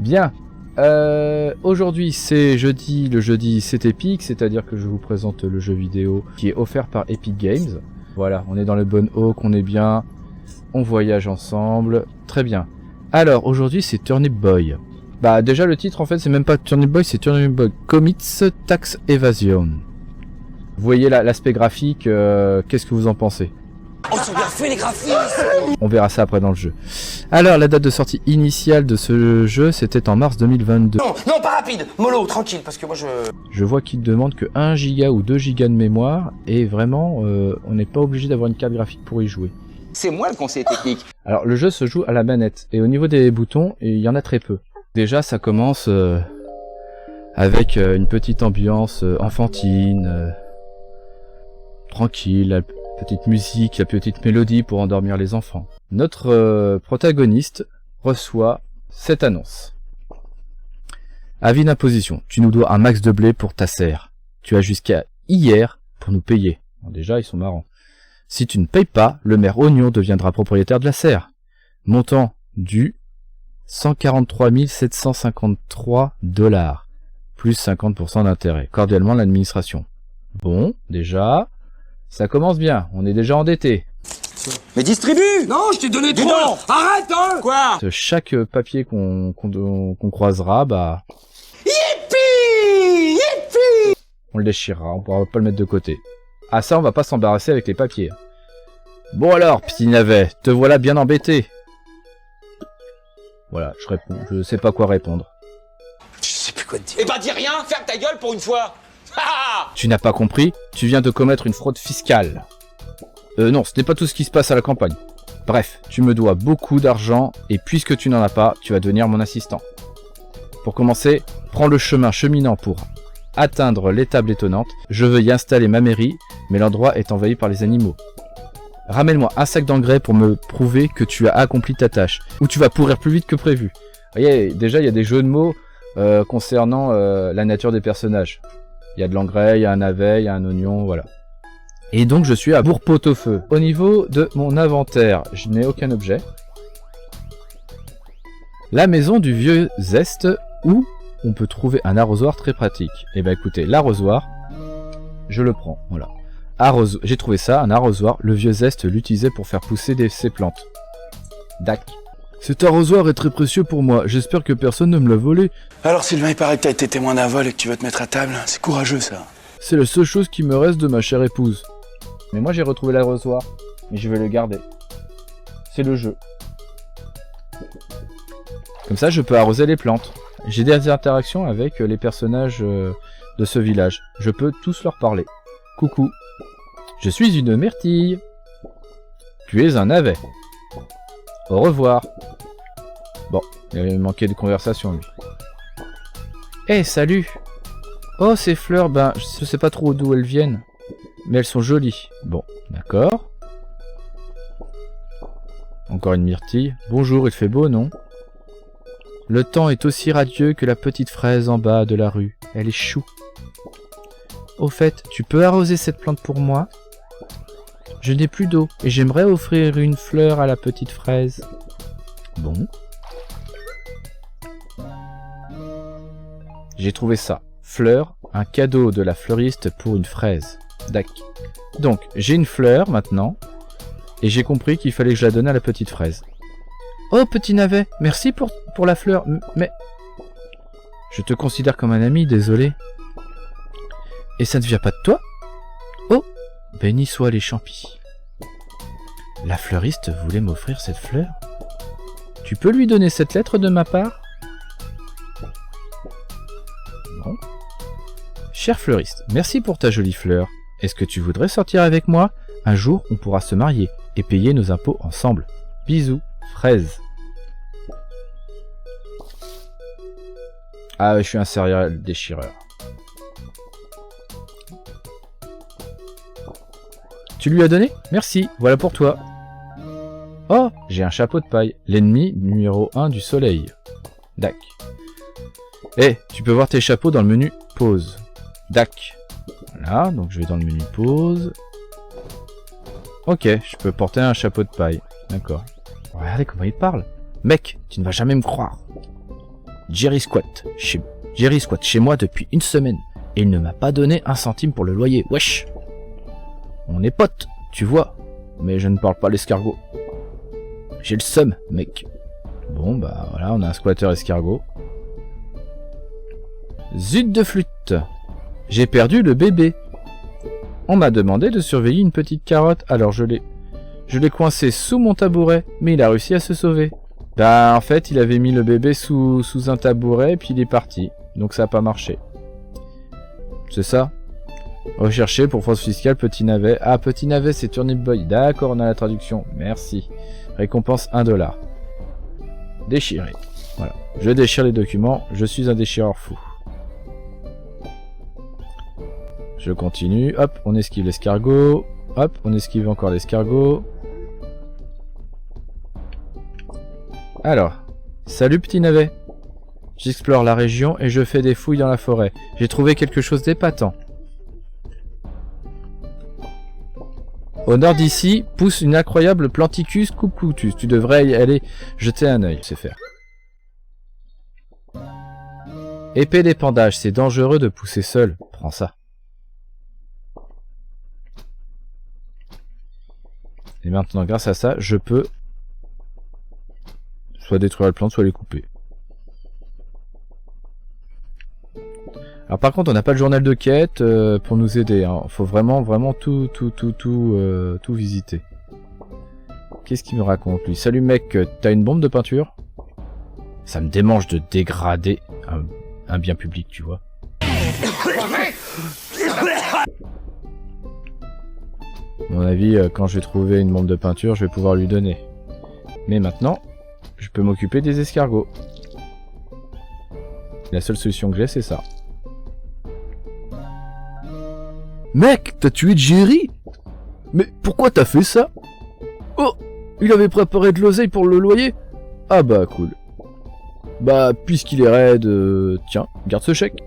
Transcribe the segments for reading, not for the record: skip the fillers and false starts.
Bien. Aujourd'hui c'est jeudi, le jeudi c'est Epic, c'est-à-dire que je vous présente le jeu vidéo qui est offert par Epic Games. Voilà, on est dans le bon hawk, on est bien, on voyage ensemble, très bien. Alors aujourd'hui c'est Turnip Boy. Bah déjà le titre en fait c'est même pas Turnip Boy, c'est Turnip Boy Commits Tax Evasion. Vous voyez l'aspect graphique, qu'est-ce que vous en pensez? Oh, ils sont bien faits les graphismes. On verra ça après dans le jeu. Alors, la date de sortie initiale de ce jeu, c'était en mars 2022. Non, pas rapide. Mollo, tranquille, parce que moi je... Je vois qu'il demande que 1 giga ou 2 gigas de mémoire, et vraiment, on n'est pas obligé d'avoir une carte graphique pour y jouer. C'est moi le conseiller technique. Alors, le jeu se joue à la manette, et au niveau des boutons, il y en a très peu. Déjà, ça commence avec une petite ambiance enfantine, tranquille, la petite musique, la petite mélodie pour endormir les enfants. Notre protagoniste reçoit cette annonce. Avis d'imposition, tu nous dois un max de blé pour ta serre. Tu as jusqu'à hier pour nous payer. Bon, déjà, ils sont marrants. Si tu ne payes pas, le maire Oignon deviendra propriétaire de la serre. Montant dû 143 753 $, plus 50% d'intérêt. Cordialement l'administration. Bon, déjà... ça commence bien, on est déjà endetté. Mais distribue. Non, je t'ai donné trop. Non. Arrête, hein. Quoi? Chaque papier qu'on croisera, bah... Yippee. Yippee. on le déchirera, on pourra pas le mettre de côté. Ah ça, on va pas s'embarrasser avec les papiers. Bon alors, petit navet, te voilà bien embêté. Voilà, je réponds, je sais pas quoi répondre. Je sais plus quoi te dire. Eh bah dis rien, ferme ta gueule pour une fois. Tu n'as pas compris? Tu viens de commettre une fraude fiscale. Non, ce n'est pas tout ce qui se passe à la campagne. Bref, tu me dois beaucoup d'argent, et puisque tu n'en as pas, tu vas devenir mon assistant. Pour commencer, prends le chemin cheminant pour atteindre l'étable étonnante. Je veux y installer ma mairie, mais l'endroit est envahi par les animaux. Ramène-moi un sac d'engrais pour me prouver que tu as accompli ta tâche, ou tu vas pourrir plus vite que prévu. Vous voyez, déjà il y a des jeux de mots concernant la nature des personnages. Il y a de l'engrais, il y a un navet, il y a un oignon, voilà. Et donc je suis à Bourg-Pot-au-Feu. Au niveau de mon inventaire, je n'ai aucun objet. La maison du vieux Zeste, où on peut trouver un arrosoir très pratique. Et ben écoutez, l'arrosoir, je le prends, voilà. J'ai trouvé ça, un arrosoir, le vieux Zeste l'utilisait pour faire pousser ses plantes. Dac. Cet arrosoir est très précieux pour moi, j'espère que personne ne me l'a volé. Alors Sylvain, il paraît que t'as été témoin d'un vol et que tu veux te mettre à table. C'est courageux ça. C'est la seule chose qui me reste de ma chère épouse. Mais moi j'ai retrouvé l'arrosoir, et je vais le garder. C'est le jeu. Comme ça je peux arroser les plantes. J'ai des interactions avec les personnages de ce village. Je peux tous leur parler. Coucou. Je suis une myrtille. Tu es un navet. Au revoir. Bon, il manquait de conversation lui. Eh, salut. Oh, ces fleurs, ben, je sais pas trop d'où elles viennent. Mais elles sont jolies. Bon, d'accord. Encore une myrtille. Bonjour, il fait beau, non? Le temps est aussi radieux que la petite fraise en bas de la rue. Elle est chou. Au fait, tu peux arroser cette plante pour moi? Je n'ai plus d'eau et j'aimerais offrir une fleur à la petite fraise. Bon. J'ai trouvé ça. Fleur, un cadeau de la fleuriste pour une fraise. Dac. Donc, j'ai une fleur maintenant. Et j'ai compris qu'il fallait que je la donne à la petite fraise. Oh, petit navet, merci pour la fleur, mais... Je te considère comme un ami, désolé. Et ça ne vient pas de toi? Oh, béni soient les champis. La fleuriste voulait m'offrir cette fleur? Tu peux lui donner cette lettre de ma part? Non. Cher fleuriste, merci pour ta jolie fleur. Est-ce que tu voudrais sortir avec moi? Un jour, on pourra se marier et payer nos impôts ensemble. Bisous, fraise. Ah, je suis un serial déchireur. Tu lui as donné? Merci, voilà pour toi. Oh, j'ai un chapeau de paille, l'ennemi numéro 1 du soleil. Dac. Eh, tu peux voir tes chapeaux dans le menu pause. Dac. Voilà, donc je vais dans le menu pause. Ok, je peux porter un chapeau de paille. D'accord. Regardez comment il parle. Mec, tu ne vas jamais me croire. Jerry squatte chez moi depuis une semaine. Et il ne m'a pas donné un centime pour le loyer. Wesh. On est potes, tu vois. Mais je ne parle pas l'escargot. J'ai le seum, mec. Bon, bah voilà, on a un squatter escargot. Zut de flûte. J'ai perdu le bébé. On m'a demandé de surveiller une petite carotte, alors je l'ai coincé sous mon tabouret, mais il a réussi à se sauver. Bah en fait, il avait mis le bébé sous un tabouret, et puis il est parti. Donc ça n'a pas marché. C'est ça. Rechercher pour fraude fiscale, petit navet. Ah, petit navet, c'est Turnip Boy. D'accord, on a la traduction. Merci. Récompense 1 $. Déchirer. Voilà. Je déchire les documents. Je suis un déchireur fou. Je continue. Hop, on esquive l'escargot. Hop, on esquive encore l'escargot. Alors. Salut, petit navet. J'explore la région et je fais des fouilles dans la forêt. J'ai trouvé quelque chose d'épatant. Au nord d'ici, pousse une incroyable Planticus cucutus. Tu devrais y aller jeter un œil, c'est faire. Épée d'épandage, c'est dangereux de pousser seul. Prends ça. Et maintenant, grâce à ça, je peux soit détruire la plante, soit les couper. Alors par contre, on n'a pas le journal de quête pour nous aider. Hein. Faut vraiment tout visiter. Qu'est-ce qu'il me raconte lui? Salut mec, t'as une bombe de peinture? Ça me démange de dégrader un bien public, tu vois. À mon avis, quand je vais trouver une bombe de peinture, je vais pouvoir lui donner. Mais maintenant, je peux m'occuper des escargots. La seule solution que j'ai, c'est ça. Mec, t'as tué Jerry? Mais pourquoi t'as fait ça? Oh, il avait préparé de l'oseille pour le loyer? Ah bah cool. Bah puisqu'il est raide, tiens, garde ce chèque.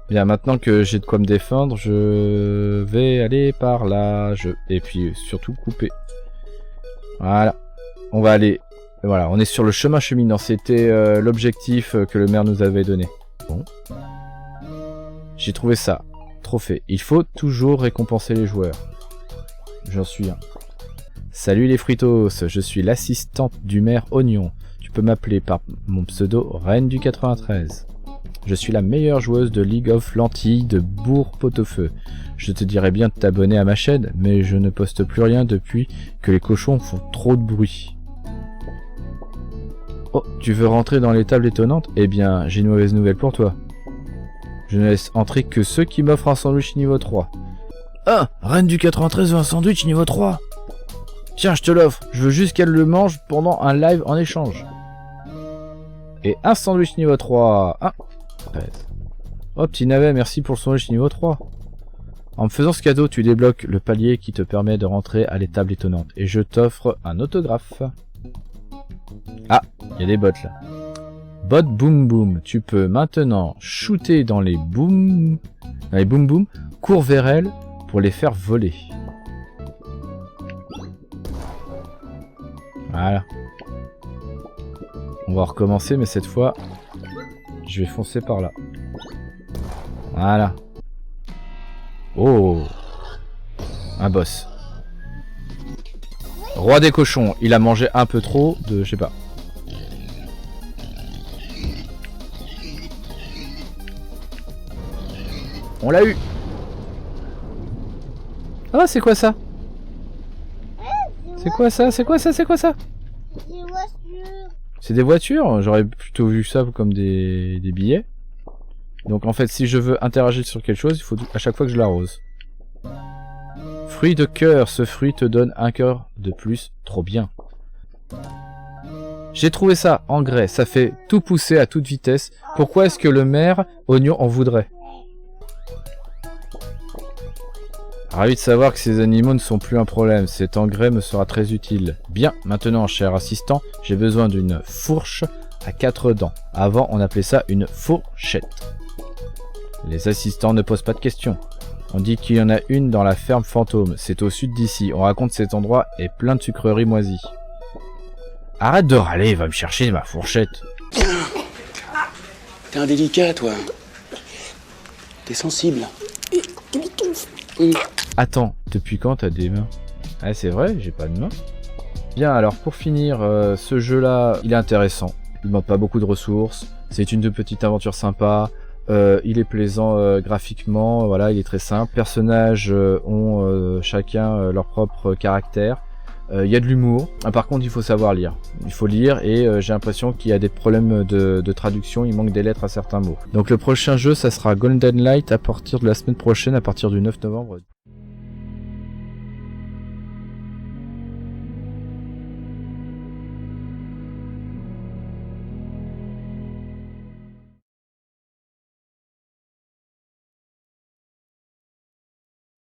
Bien, maintenant que j'ai de quoi me défendre, je vais aller par là, et puis surtout couper. Voilà, on va aller, voilà, on est sur le chemin cheminant, c'était l'objectif que le maire nous avait donné. Bon. J'ai trouvé ça. Trophée. Il faut toujours récompenser les joueurs. J'en suis un. Salut les fritos, je suis l'assistante du maire Oignon. Tu peux m'appeler par mon pseudo Reine du 93. Je suis la meilleure joueuse de League of Lentilles de Bourg-Pot-au-Feu. Je te dirais bien de t'abonner à ma chaîne, mais je ne poste plus rien depuis que les cochons font trop de bruit. Oh, tu veux rentrer dans les tables étonnantes? Eh bien, j'ai une mauvaise nouvelle pour toi. Je ne laisse entrer que ceux qui m'offrent un sandwich niveau 3. Ah, Reine du 93 veut un sandwich niveau 3. Tiens, je te l'offre. Je veux juste qu'elle le mange pendant un live en échange. Et un sandwich niveau 3. Ah. Oh, petit navet, merci pour le sandwich niveau 3. En me faisant ce cadeau, tu débloques le palier qui te permet de rentrer à l'étable étonnante. Et je t'offre un autographe. Ah, il y a des bots là. Bot boom boom, tu peux maintenant shooter dans les boom boom, cours vers elles pour les faire voler. Voilà. On va recommencer, mais cette fois, je vais foncer par là. Voilà. Oh, un boss. Roi des cochons, il a mangé un peu trop de, je sais pas. On l'a eu. Ah, c'est quoi ça? C'est quoi ça? C'est quoi ça? C'est quoi ça? Des voitures. C'est des voitures? J'aurais plutôt vu ça comme des billets. Donc en fait, si je veux interagir sur quelque chose, il faut à chaque fois que je l'arrose. Fruit de cœur. Ce fruit te donne un cœur de plus. Trop bien. J'ai trouvé ça, engrais. Ça fait tout pousser à toute vitesse. Pourquoi est-ce que le maire Oignon en voudrait? Ravi de savoir que ces animaux ne sont plus un problème, cet engrais me sera très utile. Bien, maintenant, cher assistant, j'ai besoin d'une fourche à 4 dents. Avant, on appelait ça une fourchette. Les assistants ne posent pas de questions. On dit qu'il y en a une dans la ferme fantôme, c'est au sud d'ici. On raconte que cet endroit est plein de sucreries moisies. Arrête de râler, va me chercher ma fourchette. T'es indélicat, toi. T'es sensible. Attends, depuis quand t'as des mains? Ah c'est vrai, j'ai pas de mains. Bien, alors pour finir, ce jeu-là, il est intéressant. Il manque pas beaucoup de ressources. C'est une petite aventure sympa. Il est plaisant graphiquement, voilà, il est très simple. Les personnages ont chacun leur propre caractère. Il y a de l'humour. Ah, par contre, il faut savoir lire. Il faut lire et j'ai l'impression qu'il y a des problèmes de traduction. Il manque des lettres à certains mots. Donc le prochain jeu, ça sera Golden Light à partir de la semaine prochaine, à partir du 9 novembre.